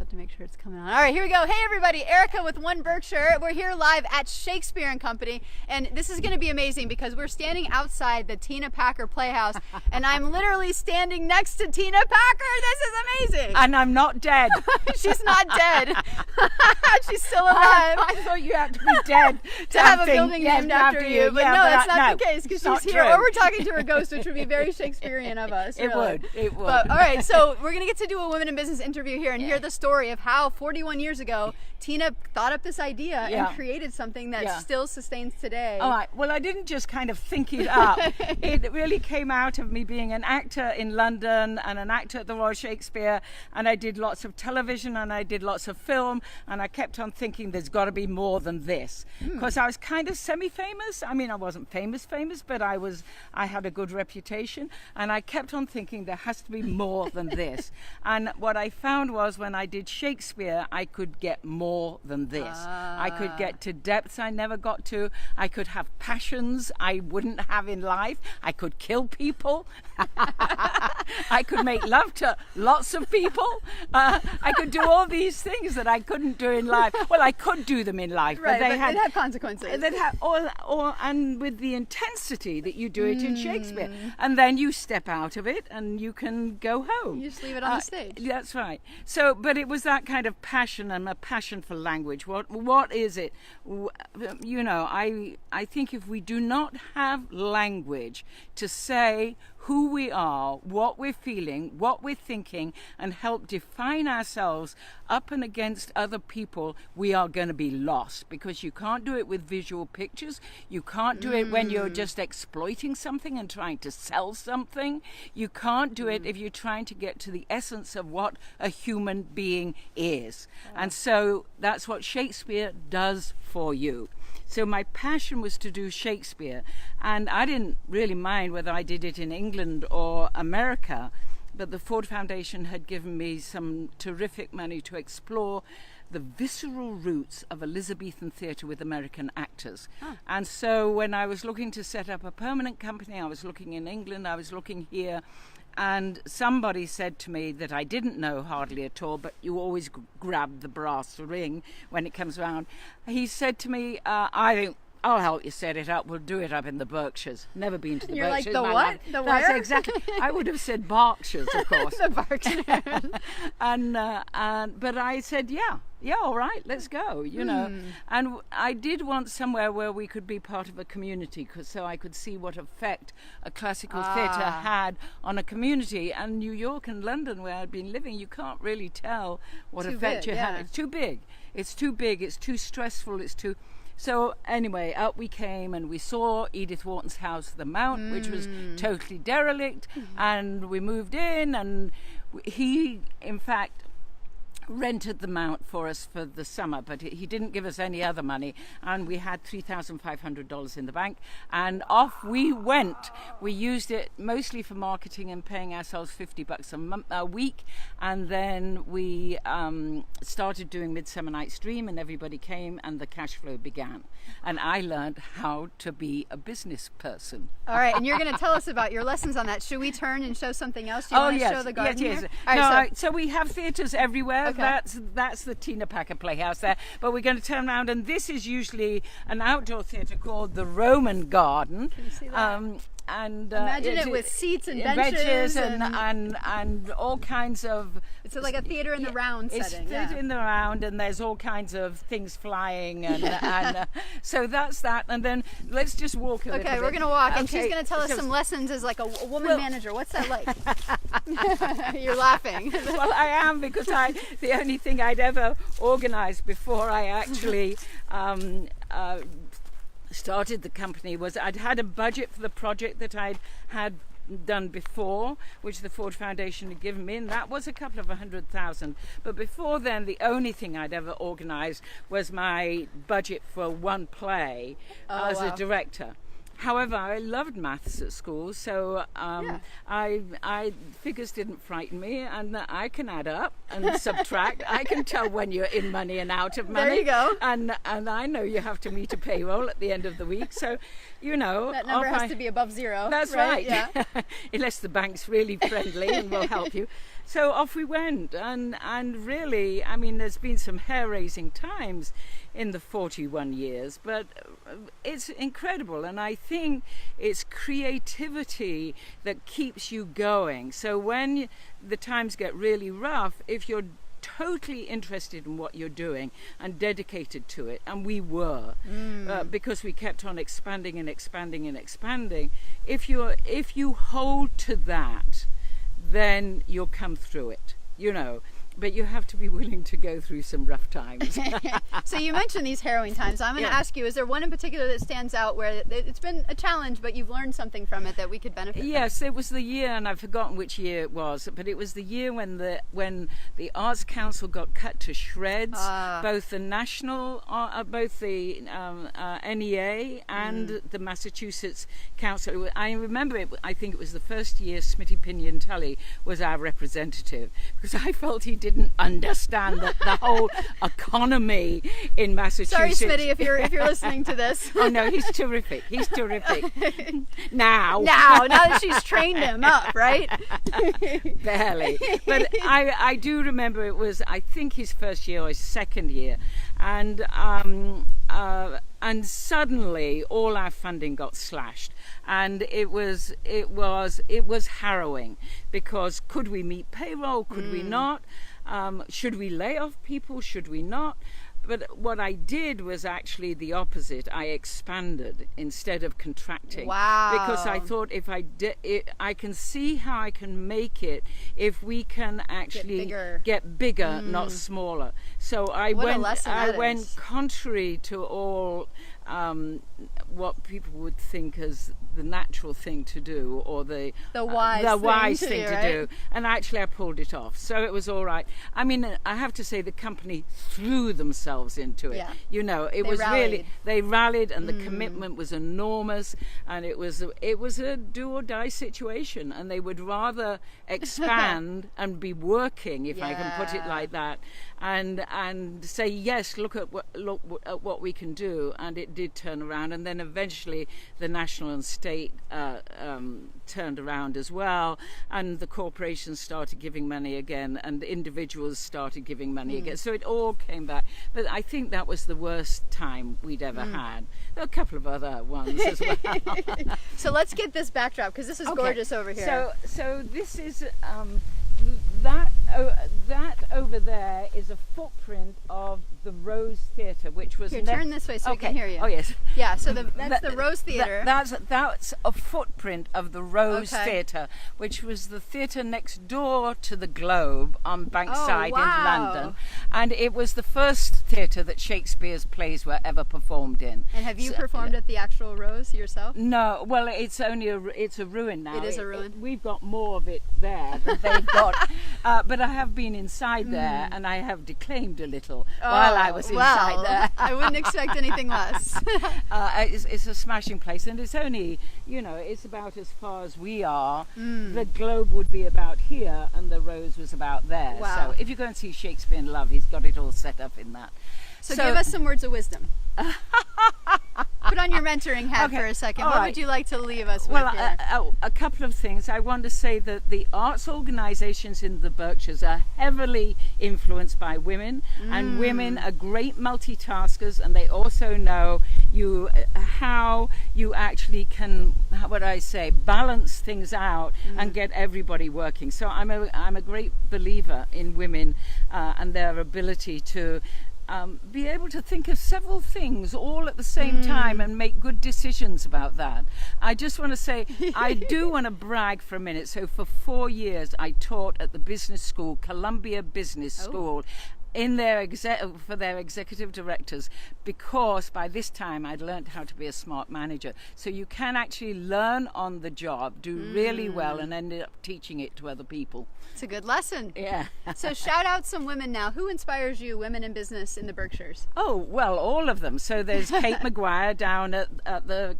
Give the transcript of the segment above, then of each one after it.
have to make sure it's coming on. All right, here we go. Hey, everybody. Erica with One Berkshire. We're here live at Shakespeare Company, and this is going to be amazing because we're standing outside the Tina Packer Playhouse, and I'm literally standing next to Tina Packer. This is amazing. And I'm not dead. She's not dead. She's still alive. I thought you had to be dead to have a building named after you, but no, that's not the case because she's here. Or we're talking to her ghost, which would be very Shakespearean of us. It would. But, all right, so we're going to get to do a Women in Business interview here and hear the story of how 41 years ago Tina thought up this idea and created something that still sustains today. All right. Well, I didn't just kind of think it up. It really came out of me being an actor in London and an actor at the Royal Shakespeare, and I did lots of television and I did lots of film, and I kept on thinking there's got to be more than this because I was kind of semi-famous. I mean, I wasn't famous, but I had a good reputation, and I kept on thinking there has to be more than this. And what I found was when I did Shakespeare, I could get more than this. I could get to depths I never got to. I could have passions I wouldn't have in life. I could kill people. I could make love to lots of people. I could do all these things that I couldn't do in life. Well, I could do them in life, but they had consequences. They had and with the intensity that you do it in Shakespeare, and then you step out of it and you can go home. You just leave it on the stage. That's right. So, but it was that kind of passion and a passion for language. What is it? You know, I think if we do not have language to say who we are, what we're feeling, what we're thinking, and help define ourselves up and against other people, we are going to be lost, because you can't do it with visual pictures. You can't do it when you're just exploiting something and trying to sell something. You can't do it if you're trying to get to the essence of what a human being is. And so that's what Shakespeare does for you. So my passion was to do Shakespeare, and I didn't really mind whether I did it in England or America, but the Ford Foundation had given me some terrific money to explore the visceral roots of Elizabethan theatre with American actors. And so when I was looking to set up a permanent company, I was looking in England, I was looking here, and somebody said to me that I didn't know hardly at all, but you always grab the brass ring when it comes around. He said to me, I'll help you set it up. We'll do it up in the Berkshires. Never been to the Berkshires. You're like, the what? The where? That's exactly. I would have said Berkshires, of course. The Berkshires. But I said, yeah, all right, let's go, you know. And I did want somewhere where we could be part of a community, so I could see what effect a classical theatre had on a community. And New York and London, where I'd been living, you can't really tell what effect you had. It's too big. It's too big. It's too stressful. It's too... So anyway, up we came and we saw Edith Wharton's house, The Mount, which was totally derelict, and we moved in, and he, in fact, rented the Mount for us for the summer, but he didn't give us any other money, and we had $3,500 in the bank, and off we went. We used it mostly for marketing and paying ourselves $50 a week, and then we started doing Midsummer Night's Dream, and everybody came and the cash flow began, and I learned how to be a business person. All right, and you're going to tell us about your lessons on that. Should we turn and show something else? Do you want to show the garden yes. here? All right, no, so we have theatres everywhere. Okay. That's the Tina Packer Playhouse there. But we're going to turn around, and this is usually an outdoor theatre called the Roman Garden. Can you see that? And imagine it with seats and benches and all kinds of. It's like a theatre in the round setting. It's theatre in the round, and there's all kinds of things flying, and so that's that. And then let's just walk a little bit. Okay, we're gonna walk, and she's gonna tell us some lessons as like a woman manager. What's that like? You're laughing. Well, I am, because the only thing I'd ever organised before I actually. Started the company was I'd had a budget for the project that I'd had done before, which the Ford Foundation had given me, and that was a couple of $100,000. But before then, the only thing I'd ever organised was my budget for one play as a director. However, I loved maths at school, so I figures didn't frighten me, and I can add up and subtract. I can tell when you're in money and out of money. There you go. And I know you have to meet a payroll at the end of the week, so you know that number has to be above zero. That's right. Yeah. Unless the bank's really friendly and will help you. So off we went, and really, I mean, there's been some hair-raising times in the 41 years, but it's incredible, and I think it's creativity that keeps you going. So when the times get really rough, if you're totally interested in what you're doing and dedicated to it, and we were, because we kept on expanding and expanding and expanding, if you hold to that, then you'll come through it, you know. But you have to be willing to go through some rough times. So you mentioned these harrowing times. I'm going to ask you, is there one in particular that stands out where it's been a challenge, but you've learned something from it that we could benefit from? Yes, it was the year, and I've forgotten which year it was, but it was the year when the Arts Council got cut to shreds, both the national, both the NEA and the Massachusetts Council. I remember it. I think it was the first year Smitty Pinion Tully was our representative, because I felt he didn't understand the whole economy in Massachusetts. Sorry, Smitty, if you're listening to this. Oh no, he's terrific. He's terrific. Now that she's trained him up, right? Barely. But I do remember it was, I think, his first year or his second year, and suddenly all our funding got slashed, and it was harrowing, because could we meet payroll? Could we not? Should we lay off people? Should we not? But what I did was actually the opposite. I expanded instead of contracting. Wow. Because I thought if I did it, I can see how I can make it if we can actually get bigger, not smaller. So I went contrary to all what people would think as the natural thing to do, or the wise thing to do, and actually I pulled it off, so it was all right. I mean, I have to say the company threw themselves into it. Yeah. You know, they rallied, and the commitment was enormous, and it was a do or die situation, and they would rather expand and be working, if I can put it like that, and say yes, look at what we can do. And it did turn around, and then eventually the national and state turned around as well, and the corporations started giving money again, and individuals started giving money again, so it all came back. But I think that was the worst time we'd ever had. There are a couple of other ones as well. So let's get this backdrop, because this is gorgeous over here. So this is that over there is a footprint of the Rose Theatre, which was... Here, turn this way so we can hear you. Oh, yes. Yeah, so that's the Rose Theatre. That's a footprint of the Rose Theatre, which was the theatre next door to the Globe on Bankside in London. And it was the first theatre that Shakespeare's plays were ever performed in. And have you performed at the actual Rose yourself? No, well, it's a ruin now. It is a ruin. We've got more of it there than they've got. But I have been inside there, and I have declaimed a little while I was inside there. I wouldn't expect anything less. It's a smashing place, and it's only, it's about as far as we are. The Globe would be about here, and the Rose was about there. Wow. So if you go and see Shakespeare in Love, he's got it all set up in that. So give us some words of wisdom. Put on your mentoring hat for a second. What would you like to leave us with here? A couple of things. I want to say that the arts organizations in the Berkshires are heavily influenced by women, and women are great multitaskers, and they also know how you actually can, balance things out and get everybody working. So I'm a great believer in women and their ability to be able to think of several things all at the same time and make good decisions about that. I just want to say, I do want to brag for a minute. So for 4 years, I taught at the business school, Columbia Business School, in for their executive directors, because by this time I'd learned how to be a smart manager. So you can actually learn on the job, do really well, and end up teaching it to other people. It's a good lesson. Yeah. So shout out some women now. Who inspires you, women in business in the Berkshires? Oh, well, all of them. So there's Kate McGuire down at the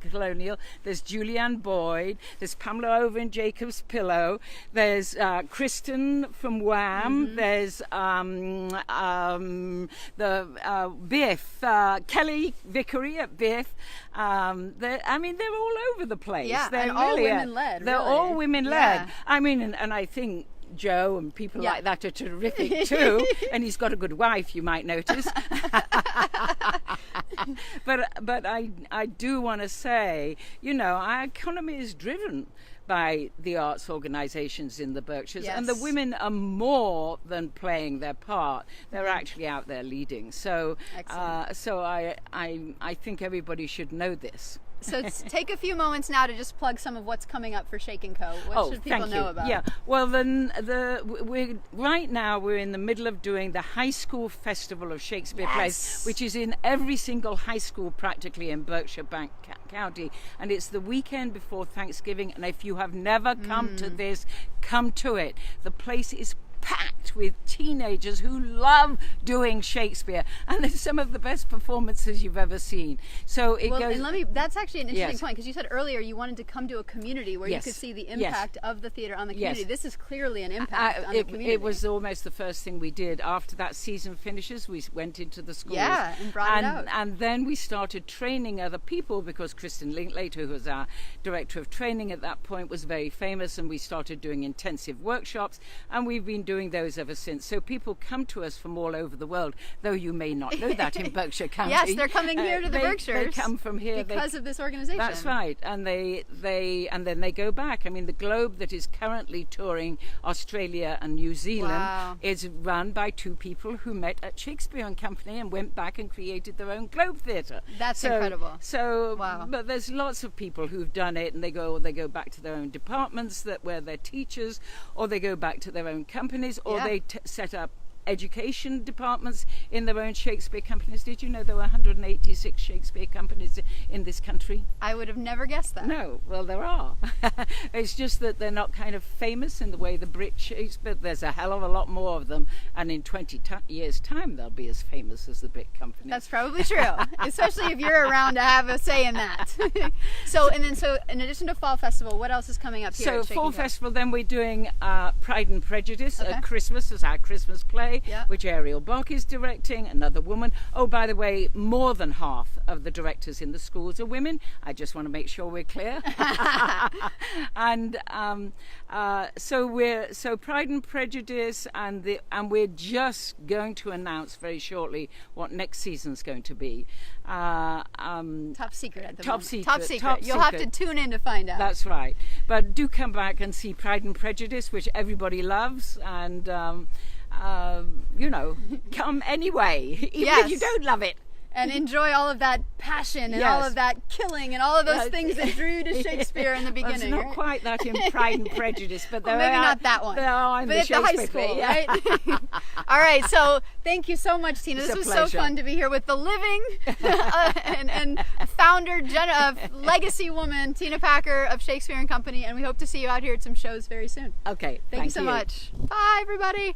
Colonial. There's Julianne Boyd. There's Pamela over in Jacob's Pillow. There's Kristen from Wham. There's Biff, Kelly Vickery at Biff. They're all over the place. Yeah, they're and all women-led. They're all women-led. Yeah. I mean, and I think, Joe and people like that are terrific too. And he's got a good wife, you might notice. But I do want to say, you know, our economy is driven by the arts organizations in the Berkshires, and the women are more than playing their part. They're actually out there leading. So I think everybody should know this. So take a few moments now to just plug some of what's coming up for Shake & Co. What should people know about? Yeah, well, right now we're in the middle of doing the High School Festival of Shakespeare Plays, which is in every single high school practically in Berkshire County, and it's the weekend before Thanksgiving. And if you have never come to this, come to it. The place is packed with teenagers who love doing Shakespeare, and there's some of the best performances you've ever seen. So it goes. And that's actually an interesting point, because you said earlier you wanted to come to a community where you could see the impact of the theater on the community. This is clearly an impact on the community. It was almost the first thing we did after that season finishes. We went into the schools, and brought it out, and then we started training other people, because Kristen Linklater, who was our director of training at that point, was very famous, and we started doing intensive workshops, and we've been doing those ever since. So people come to us from all over the world, though you may not know that in Berkshire County. Yes, they're coming here to the Berkshires. They come from here because of this organization. That's right, and then they go back. I mean, the Globe that is currently touring Australia and New Zealand is run by two people who met at Shakespeare Company and went back and created their own Globe Theatre. That's incredible. So, but there's lots of people who've done it, and they go back to their own departments where they're teachers, or they go back to their own companies, or they set up education departments in their own Shakespeare companies. Did you know there were 186 Shakespeare companies in this country? I would have never guessed that. No, well, there are. It's just that they're not kind of famous in the way the Brit Shakespeare. There's a hell of a lot more of them, and in 20 years' time they'll be as famous as the Brit companies. That's probably true, especially if you're around to have a say in that. So in addition to Fall Festival, what else is coming up here? So at Shake Fall & Co? Festival, then we're doing Pride and Prejudice at Christmas as our Christmas play. Which Ariel Bach is directing, another woman. Oh, by the way, more than half of the directors in the schools are women. I just want to make sure we're clear. And so Pride and Prejudice, and we're just going to announce very shortly what next season's going to be. Top secret at the moment. Top secret. You'll have to tune in to find out. That's right. But do come back and see Pride and Prejudice, which everybody loves, and you know, come anyway, even if you don't love it. And enjoy all of that passion and all of that killing and all of those things that drew you to Shakespeare in the beginning. Well, it's not quite that in Pride and Prejudice, but maybe not that one. There are in but the at the high school, right? All right, so thank you so much, Tina. This was so fun to be here with the living and founder, legacy woman, Tina Packer of Shakespeare Company, and we hope to see you out here at some shows very soon. Okay, thank you so much. Bye, everybody.